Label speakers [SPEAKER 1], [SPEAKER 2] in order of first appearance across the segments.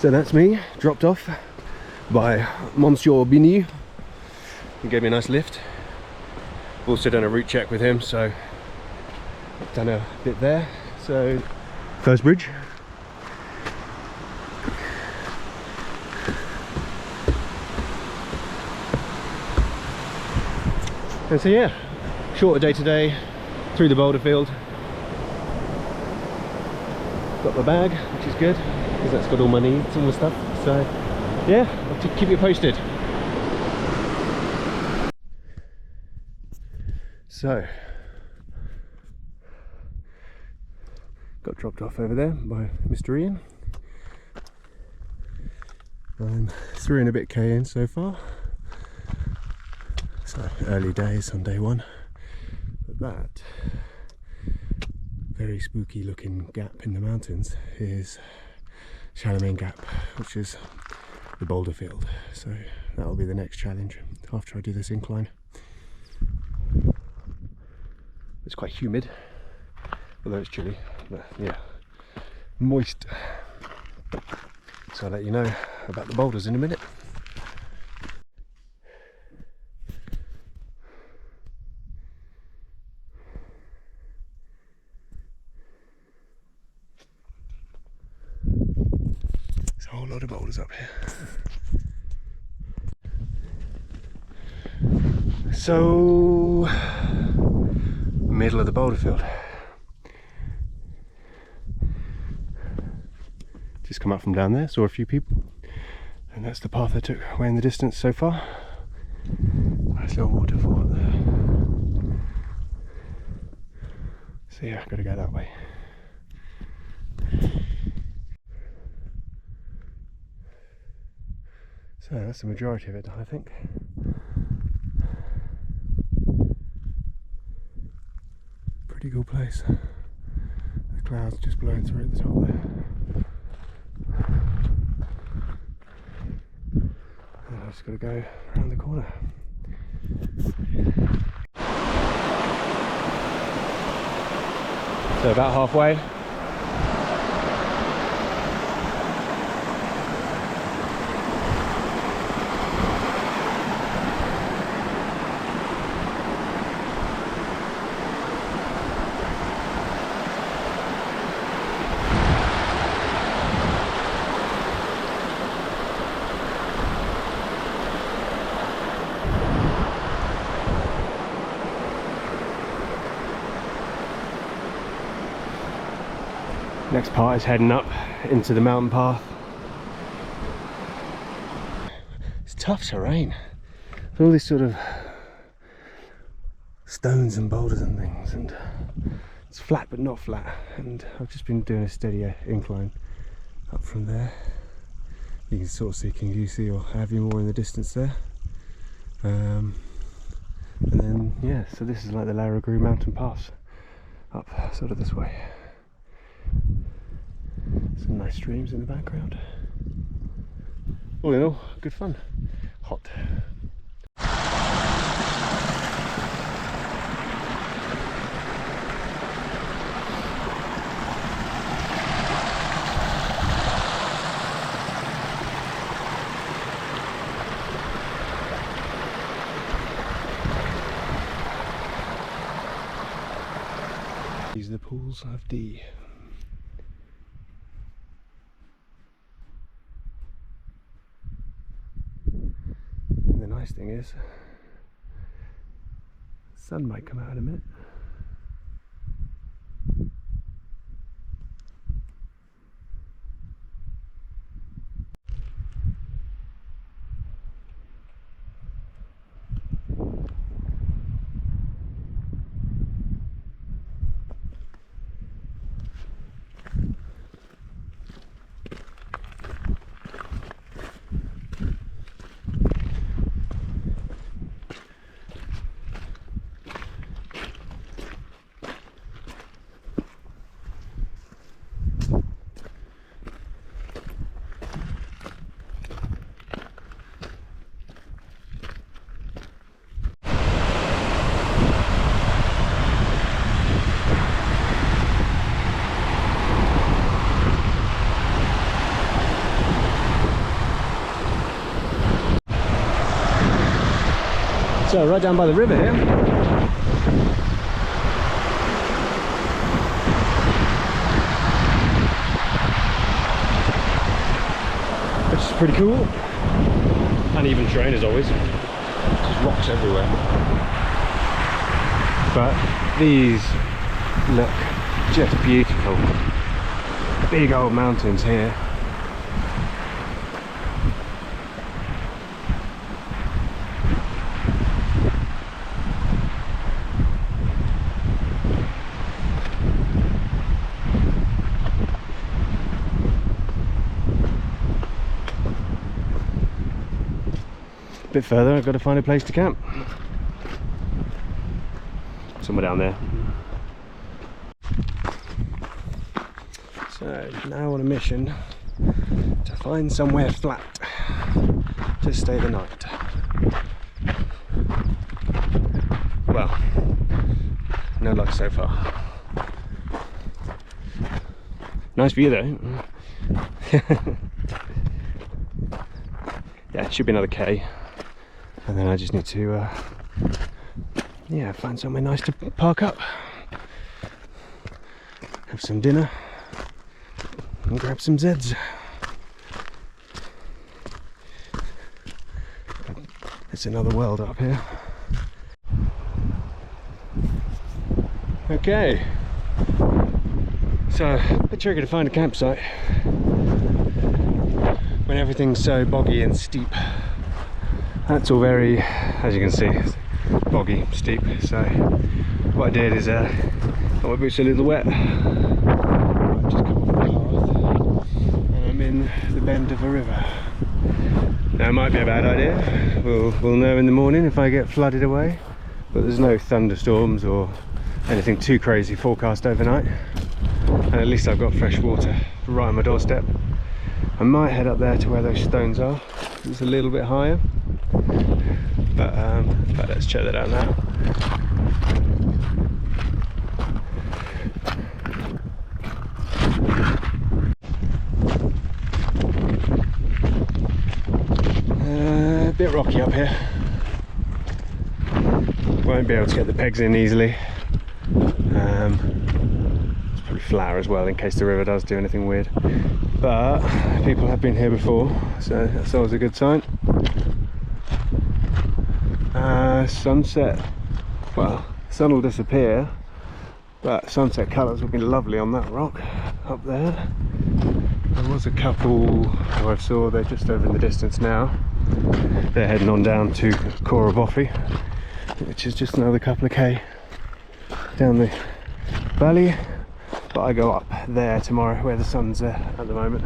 [SPEAKER 1] So that's me, dropped off by Monsieur Bini. He gave me a nice lift. Also done a route check with him, so I've done a bit there. So, first bridge. And so yeah, shorter day today, through the boulder field. Got my bag, which is good, because that's got all my needs and my stuff. So yeah, I'll keep you posted. So, got dropped off over there by Mr. Ian. I'm 3 and a bit K in so far. So early days on day one. But that very spooky looking gap in the mountains is Charlemagne Gap, which is the boulder field. So that'll be the next challenge after I do this incline. It's quite humid, although it's chilly, but yeah, moist. So I'll let you know about the boulders in a minute. There's a whole lot of boulders up here. So, middle of the boulder field. Just come up from down there, saw a few people, and that's the path I took way in the distance so far. Nice little waterfall up there. So yeah, I've got to go that way. So that's the majority of it, I think. Pretty cool place. The clouds just blowing through at the top there. And I've just got to go around the corner. So about halfway. Next part is heading up into the mountain path. It's tough terrain. All these sort of stones and boulders and things, and it's flat but not flat. And I've just been doing a steady incline up from there. You can sort of see King Lucy or Aviemore in the distance there. And then yeah, so this is like the Larragoo mountain pass up sort of this way. Some nice streams in the background. All in all, good fun. Hot. These are the pools of D. And the nice thing is, the sun might come out in a minute. So right down by the river here. Which is pretty cool. Uneven terrain as always. Just rocks everywhere. But these look just beautiful. Big old mountains here. A bit further, I've got to find a place to camp. Somewhere down there. So now on a mission to find somewhere flat to stay the night. Well, no luck so far. Nice view though. Yeah, it should be another K. And then I just need to yeah, find somewhere nice to park up, have some dinner and grab some Zeds. It's another world up here. Okay, so a bit tricky to find a campsite when everything's so boggy and steep. That's all very, as you can see, boggy, steep. So what I did is, got my boots a little wet. I've just come off the path and I'm in the bend of a river. Now it might be a bad idea. We'll know in the morning if I get flooded away. But there's no thunderstorms or anything too crazy forecast overnight. And at least I've got fresh water right on my doorstep. I might head up there to where those stones are. It's a little bit higher. But let's check that out now. A bit rocky up here. Won't be able to get the pegs in easily. It's probably flatter as well in case the river does do anything weird. But people have been here before, so that's always a good sign. Sunset, well, the sun will disappear, but sunset colours will be lovely on that rock up there. There was a couple who I saw, they're just over in the distance now. They're heading on down to Coraboffi, which is just another couple of K down the valley, but I go up there tomorrow where the sun's at the moment.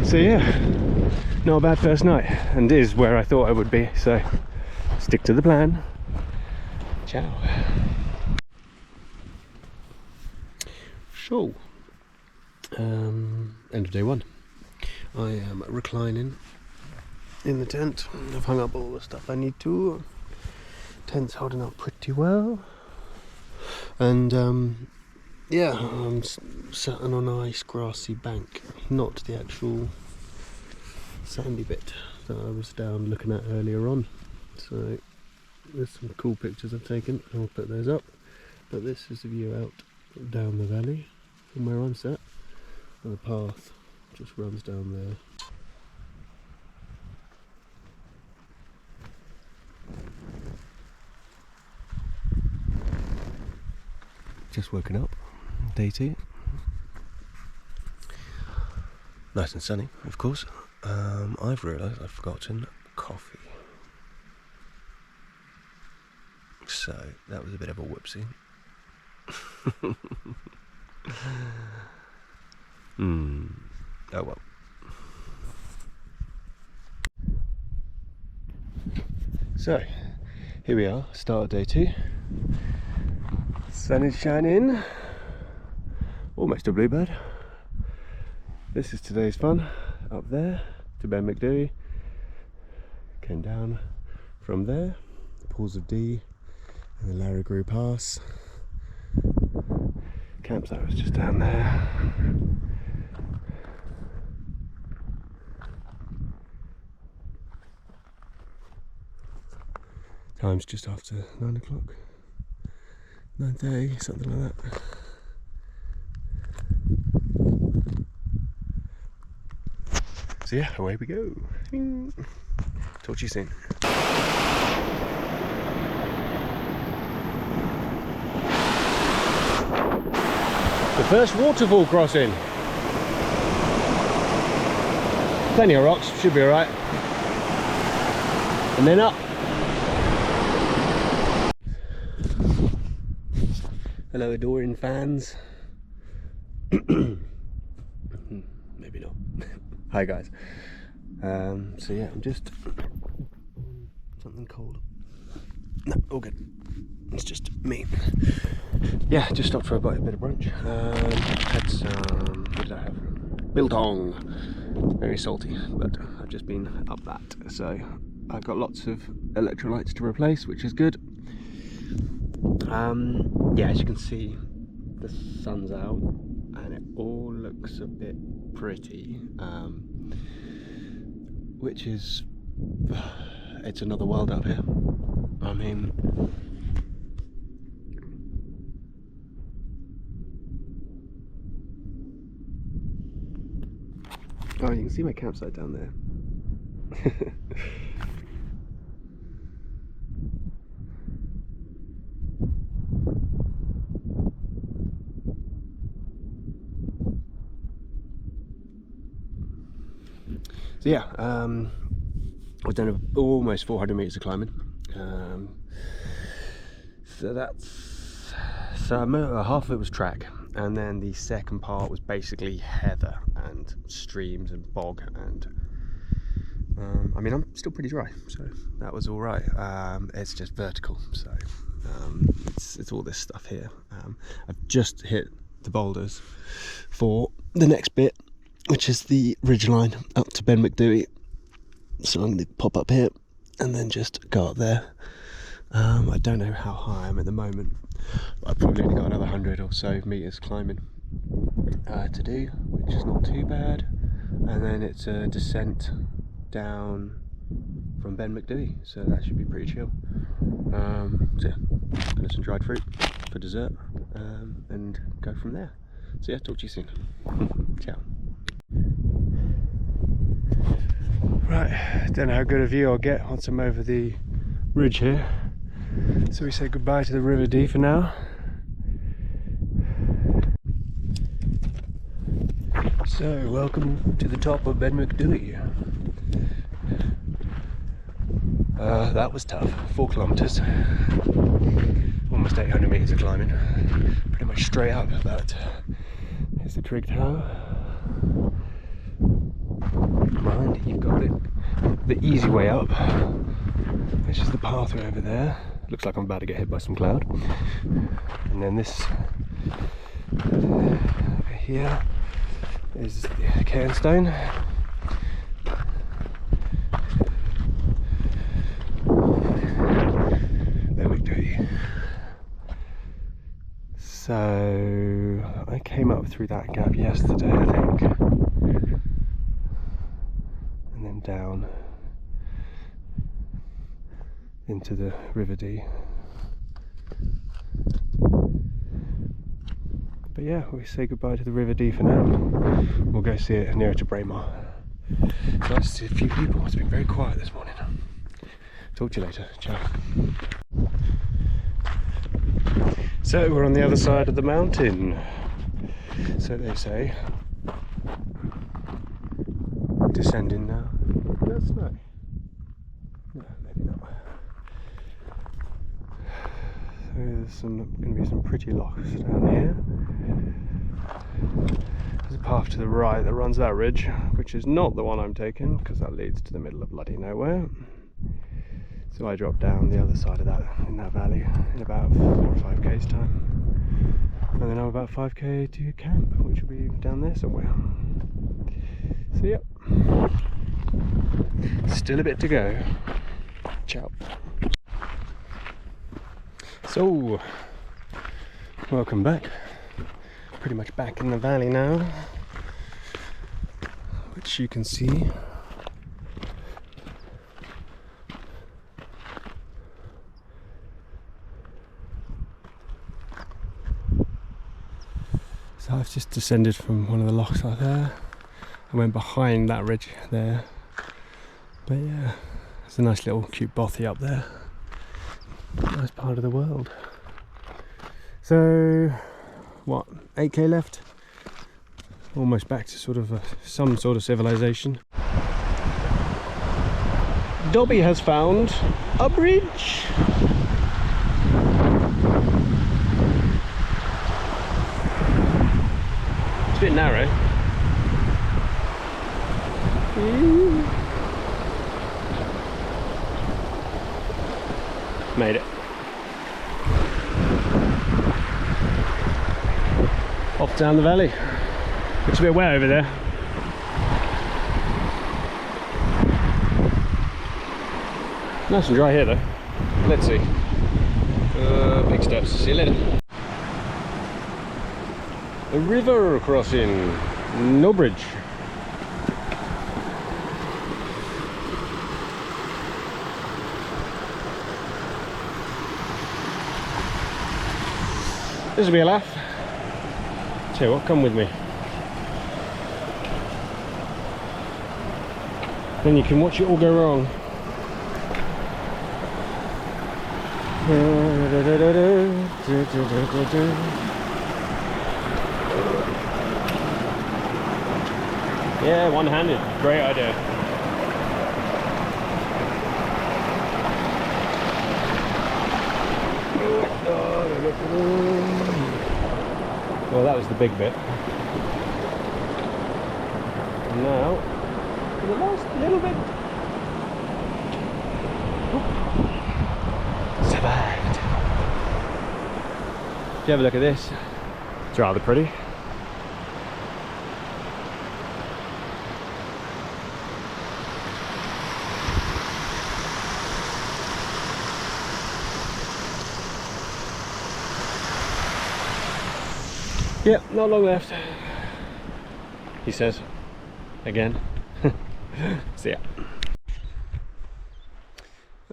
[SPEAKER 1] So yeah, not a bad first night, and is where I thought I would be, so stick to the plan. Ciao. So, end of day one. I am reclining in the tent. I've hung up all the stuff I need to. Tent's holding up pretty well. And yeah, I'm sitting on a nice grassy bank, not the actual sandy bit that I was down looking at earlier on. So there's some cool pictures I've taken, I'll put those up. But this is the view out down the valley from where I'm sat, and the path just runs down there. Just woken up, day 2. Nice and sunny, of course. I've realised I've forgotten coffee. So that was a bit of a whoopsie. Oh well. So here we are, start of day 2. Sun is shining, almost a bluebird. This is today's fun, up there to Ben McDewey. Came down from there, the Pools of Dee and the Larrigrew Pass. Campsite was just down there. Time's just after 9 o'clock, 9:30, something like that. So yeah, away we go. Talk to you soon. The first waterfall crossing. Plenty of rocks, should be alright. And then up. Hello adoring fans. Maybe not. Hi guys. So yeah, I'm just something cold. No, all good. It's just me. Yeah, just stopped for a bit of brunch. Had some, what did I have? Biltong. Very salty, but I've just been up that. So I've got lots of electrolytes to replace, which is good. Yeah, as you can see, the sun's out and it all looks a bit pretty, which is, it's another world up here. I mean, oh, you can see my campsite down there. So yeah, I've done almost 400 meters of climbing. So that's, half of it was track, and then the second part was basically heather and streams and bog, and I mean, I'm still pretty dry, so that was all right. It's just vertical, so it's all this stuff here. I've just hit the boulders for the next bit, which is the ridgeline up to Ben McDewey. So I'm going to pop up here and then just go up there. I don't know how high I am at the moment, but I've probably only got another 100 or so meters climbing to do, which is not too bad. And then it's a descent down from Ben McDewey, so that should be pretty chill. So yeah, got some dried fruit for dessert, and go from there. So yeah, talk to you soon. Ciao. Right, don't know how good a view I'll get once I'm over the ridge here. So we say goodbye to the River Dee for now. So, welcome to the top of Ben McDewey. That was tough. 4 kilometres. Almost 800 metres of climbing. Pretty much straight up, but here's the trig tower. Behind you've got the easy way up, which is the pathway over there. Looks like I'm about to get hit by some cloud. And then this over here is the cairnstone. There we go. So I came up through that gap yesterday, I think, and then down into the River Dee. But yeah, we say goodbye to the River Dee for now. We'll go see it nearer to Braemar. It's nice to see a few people. It's been very quiet this morning. Talk to you later. Ciao. So we're on the other side of the mountain. So they say. Descending now. That's nice. No, maybe not. There's going to be some pretty locks down here. There's a path to the right that runs that ridge, which is not the one I'm taking, because that leads to the middle of bloody nowhere. So I drop down the other side of that, in that valley, in about 4 or 5 k's time. And then I'm about 5k to camp, which will be down there somewhere. So yep. Still a bit to go. Ciao. So, welcome back. Pretty much back in the valley now, which you can see. So I've just descended from one of the lochs out there. I went behind that ridge there. But yeah, it's a nice little cute bothy up there. Nice part of the world. So, what, 8k left? Almost back to sort of some sort of civilization. Dobby has found a bridge. It's a bit narrow. Made it. Off down the valley. It's a bit wet over there. Nice and dry here though. Let's see. Big steps. See you later. A river crossing. No bridge. This will be a laugh. Tell you what, come with me. Then you can watch it all go wrong. Yeah, one-handed. Great idea. Well, that was the big bit. Now, for the last little bit. Survived. If you have a look at this, it's rather pretty. Yep, not long left, he says, again. See ya.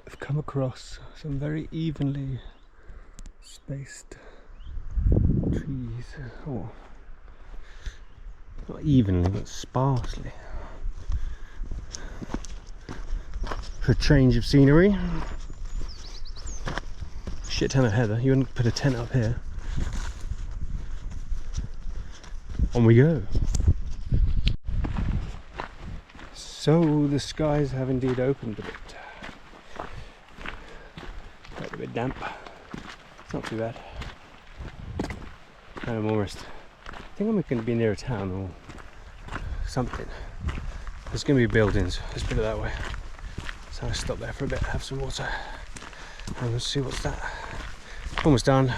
[SPEAKER 1] I've come across some very evenly spaced trees. Oh, not evenly, but sparsely. For a change of scenery. Shit ton of heather. You wouldn't put a tent up here. On we go. So the skies have indeed opened a bit. Quite a bit damp. It's not too bad. And I'm almost, I think I'm going to be near a town or something. There's going to be buildings, let's put it that way. So I'll stop there for a bit, have some water, and let's see what's that. Almost done.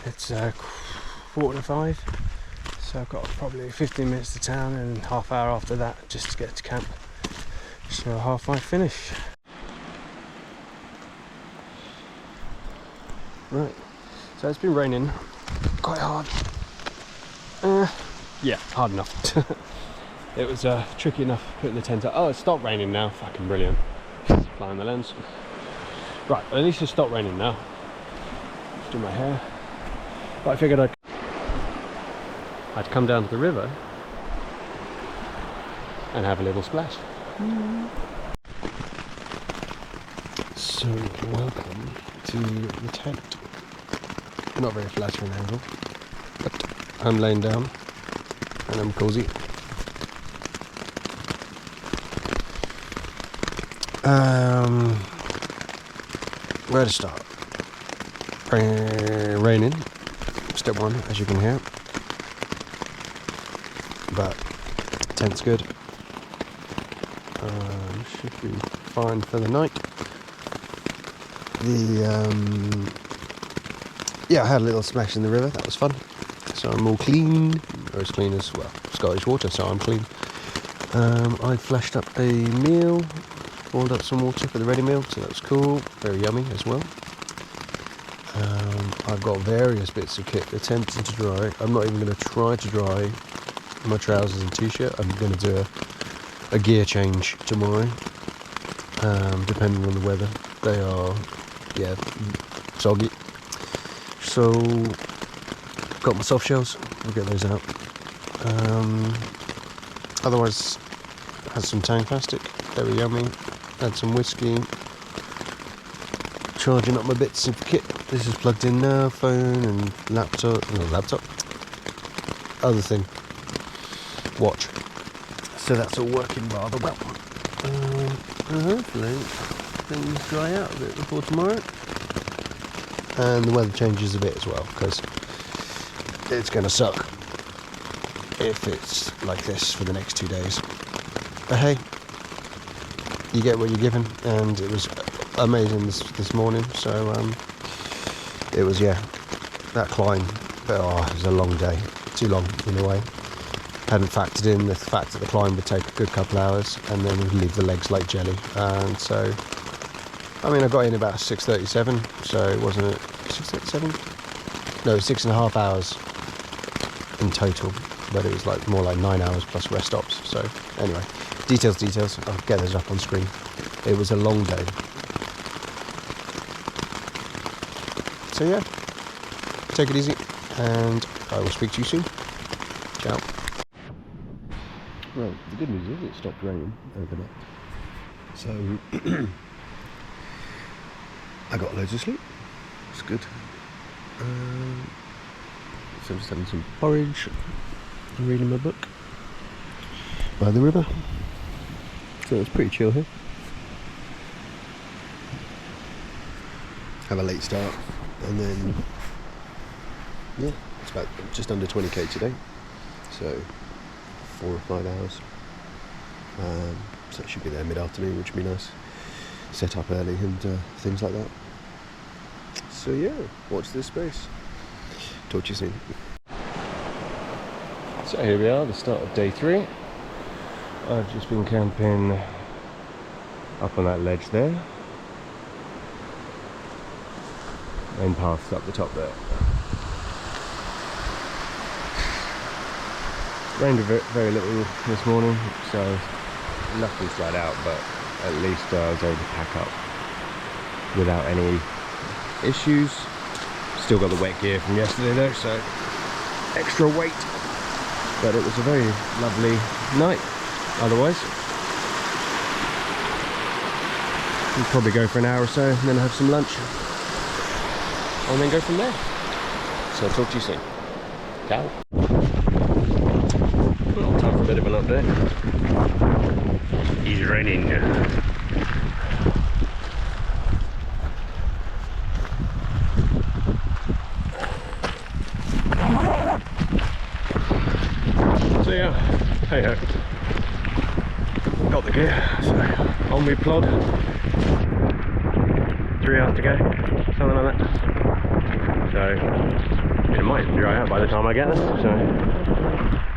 [SPEAKER 1] It's 4:45. So I've got probably 15 minutes to town and half hour after that just to get to camp. So a 5:30 finish. Right, so it's been raining quite hard. Yeah, hard enough. It was tricky enough putting the tent up. Oh, it stopped raining now, fucking brilliant. Flying the lens. Right, at least it stopped raining now. Do my hair. But I figured I'd come down to the river and have a little splash. So, welcome to the tent. Not very flattering angle, but I'm laying down and I'm cozy. Where to start? Raining, step one, as you can hear. But tent's good. Should be fine for the night. Yeah, I had a little splash in the river. That was fun. So I'm all clean, or as clean as, well, Scottish water. So I'm clean. I flashed up a meal, boiled up some water for the ready meal. So that was cool. Very yummy as well. I've got various bits of kit attempting to dry. I'm not even going to try to dry my trousers and t-shirt. I'm going to do a gear change tomorrow, depending on the weather. They are, yeah, soggy. So
[SPEAKER 2] got my soft shells, I'll get those out. Otherwise, had some tang plastic, they were yummy. Had some whiskey. Charging up my bits of kit. This is plugged in now, phone and laptop, other thing, watch. So that's all working rather well. And hopefully things dry out a bit before tomorrow. And the weather changes a bit as well, because it's going to suck if it's like this for the next 2 days. But hey, you get what you're given, and it was amazing this morning. So it was, yeah, that climb, but it was a long day, too long in a way. Hadn't factored in the fact that the climb would take a good couple hours, and then we'd leave the legs like jelly. And so, I mean, I got in about 6:37, so it wasn't 6:37. No, 6.5 hours in total, but it was like more like 9 hours plus rest stops. So anyway, details. I'll get those up on screen. It was a long day. So yeah, take it easy, and I will speak to you soon. Ciao. Well, the good news is it stopped raining overnight. So I got loads of sleep. It's good. So I'm just having some porridge and reading my book by the river. So it's pretty chill here. Have a late start, and then yeah, it's about just under 20k today, so 4 or 5 hours. So it should be there mid-afternoon, which would be nice. Set up early and things like that. So yeah, watch this space. Talk to you soon. So here we are, the start of day 3. I've just been camping up on that ledge there, and paths up the top there. Rained very little this morning, so nothing flat out, but at least I was able to pack up without any issues. Still got the wet gear from yesterday though, so extra weight. But it was a very lovely night otherwise. We'll probably go for an hour or so and then have some lunch and then go from there. So I'll talk to you soon. Ciao. Well, time for a bit of an update. It's raining. So yeah, hey ho. Got the gear, so on we plod. 3 hours to go, something like that. So it might dry out by the time I get there, so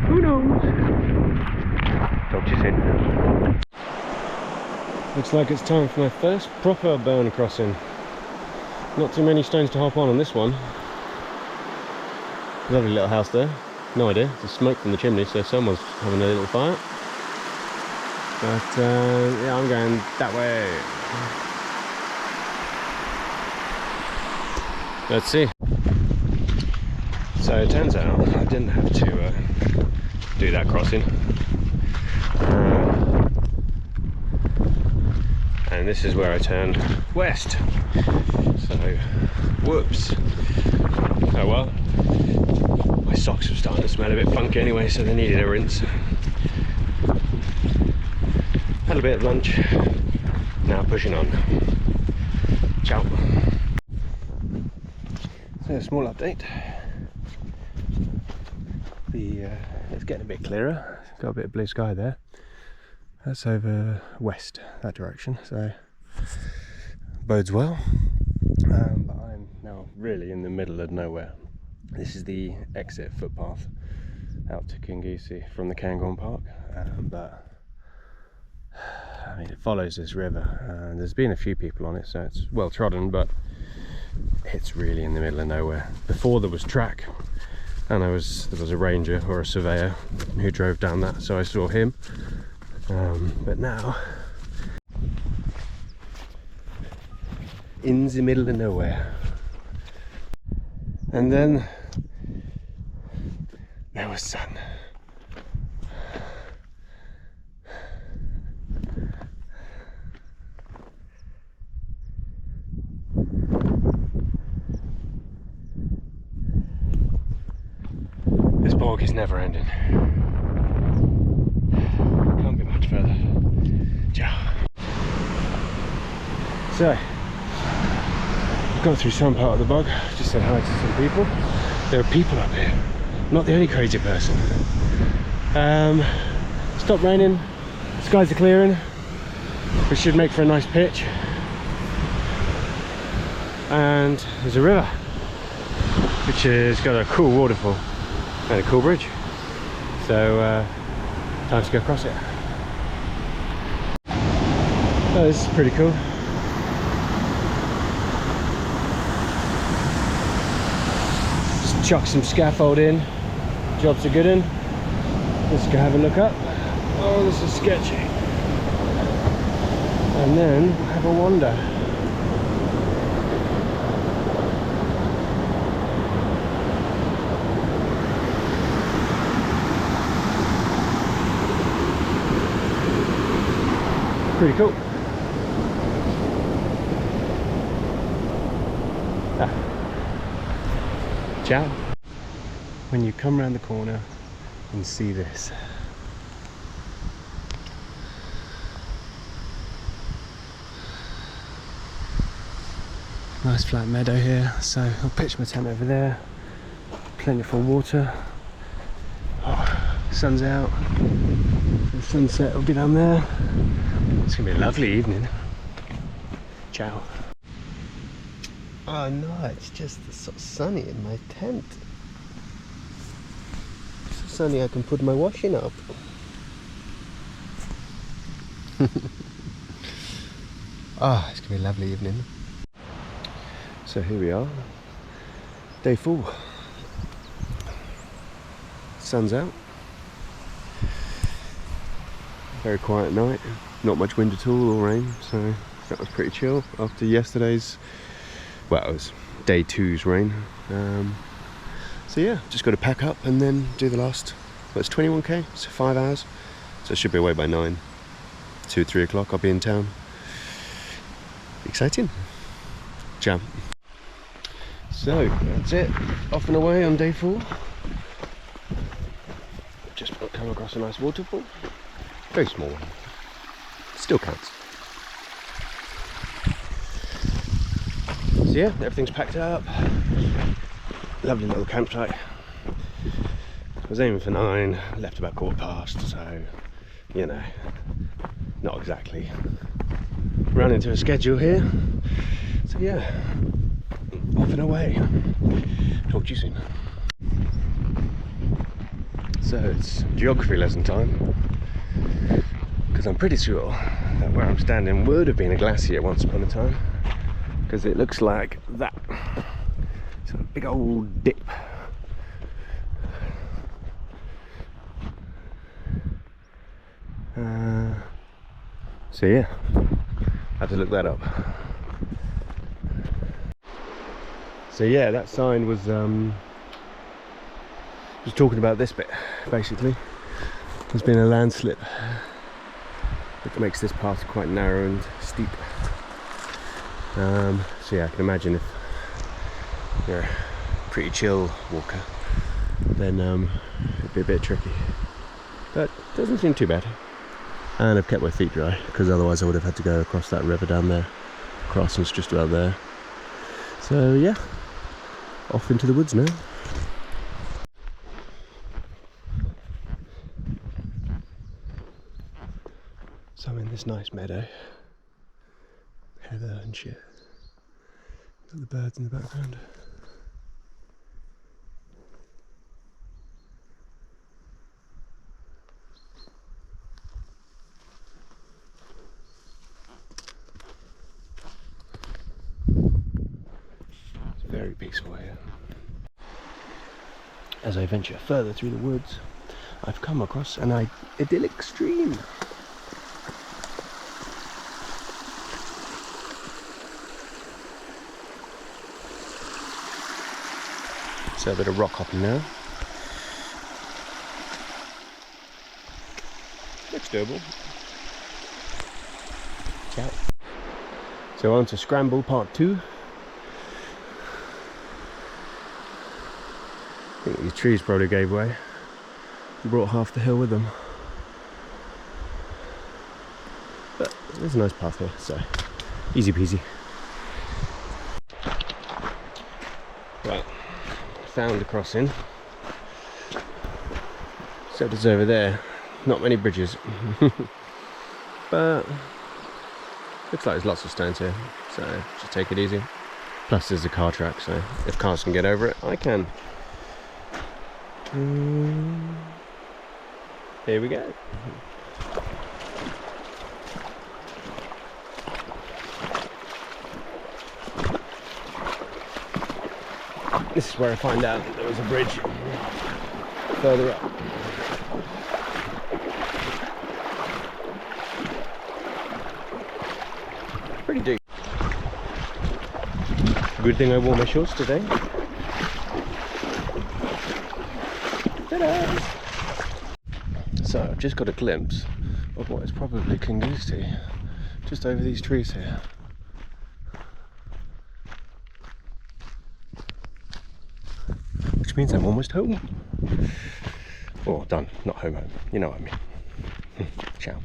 [SPEAKER 2] who knows? Talk to you soon. Looks like it's time for my first proper burn crossing. Not too many stones to hop on this one. Lovely little house there. No idea, there's smoke from the chimney, so someone's having a little fire. But yeah, I'm going that way. Let's see. So it turns out I didn't have to do that crossing. And this is where I turn west. So, whoops. Oh well. My socks were starting to smell a bit funky anyway, so they needed a rinse. Had a bit of lunch. Now pushing on. Ciao. So a small update. It's getting a bit clearer. Got a bit of blue sky there. That's over west, that direction, so bodes well. But I'm now really in the middle of nowhere. This is the exit footpath out to Kingisi from the Cairngorm Park, but I mean it follows this river, and there's been a few people on it, so it's well trodden, but it's really in the middle of nowhere. Before there was track, and there was a ranger or a surveyor who drove down that, so I saw him. But now, in the middle of nowhere. And then
[SPEAKER 1] there was sun. This bog is never ending. Can't be much further. Ciao. So, I've gone through some part of the bog, just said hi to some people. There are people up here, not the only crazy person. Stopped raining, skies are clearing, which should make for a nice pitch. And there's a river, which has got a cool waterfall and a cool bridge. So, time to go across it. Oh, this is pretty cool. Just chuck some scaffold in. Job's a good one. Let's go have a look up. Oh, this is sketchy. And then have a wander. Pretty cool. Ciao. When you come around the corner and see this. Nice flat meadow here, so I'll pitch my tent over there. Plentiful water. Oh, sun's out. The sunset will be down there. It's gonna be a lovely evening. Ciao.
[SPEAKER 2] Oh no, it's just so sunny in my tent. So sunny I can put my washing up. Ah, it's gonna be a lovely evening.
[SPEAKER 1] So here we are, day 4. Sun's out. Very quiet night, not much wind at all or rain, so that was pretty chill after yesterday's, well, it was day 2's rain. So yeah, just got to pack up and then do the last, well, it's 21k, so 5 hours, so I should be away by 9, 2, 3 o'clock I'll be in town. Exciting. Ciao. So that's it, off and away on day 4. Just come across a nice waterfall, very small one, still counts. So yeah, everything's packed up, lovely little campsite. I was aiming for 9, left about 1/4 past, so you know, not exactly running to a schedule here. So yeah, off and away. Talk to you soon. So it's geography lesson time, because I'm pretty sure that where I'm standing would have been a glacier once upon a time, because it looks like that. It's a big old dip. So yeah, I had to look that up. So yeah, that sign was talking about this bit, basically. There's been a landslip which makes this path quite narrow and steep. So yeah, I can imagine if you're a pretty chill walker, then it'd be a bit tricky. But it doesn't seem too bad. And I've kept my feet dry, because otherwise I would have had to go across that river down there. Crossing's just about there. So yeah, off into the woods now. So I'm in this nice meadow. Heather and shit. Got the birds in the background. It's very peaceful here. As I venture further through the woods, I've come across an idyllic stream. So a bit of rock hopping now. Looks doable. Ciao. So on to Scramble Part 2. I think these trees probably gave way. Brought half the hill with them. But there's a nice path here, so easy peasy. Right, found the crossing. Except it's over there. Not many bridges. But looks like there's lots of stones here, so just take it easy. Plus there's a car track, so if cars can get over it, I can. Here we go. This is where I find out that there was a bridge further up. Pretty deep. Good thing I wore my shorts today. Ta-da! So I've just got a glimpse of what is probably Kingusty, just over these trees here. Which means I'm almost home. Or done, not home, you know what I mean. Ciao.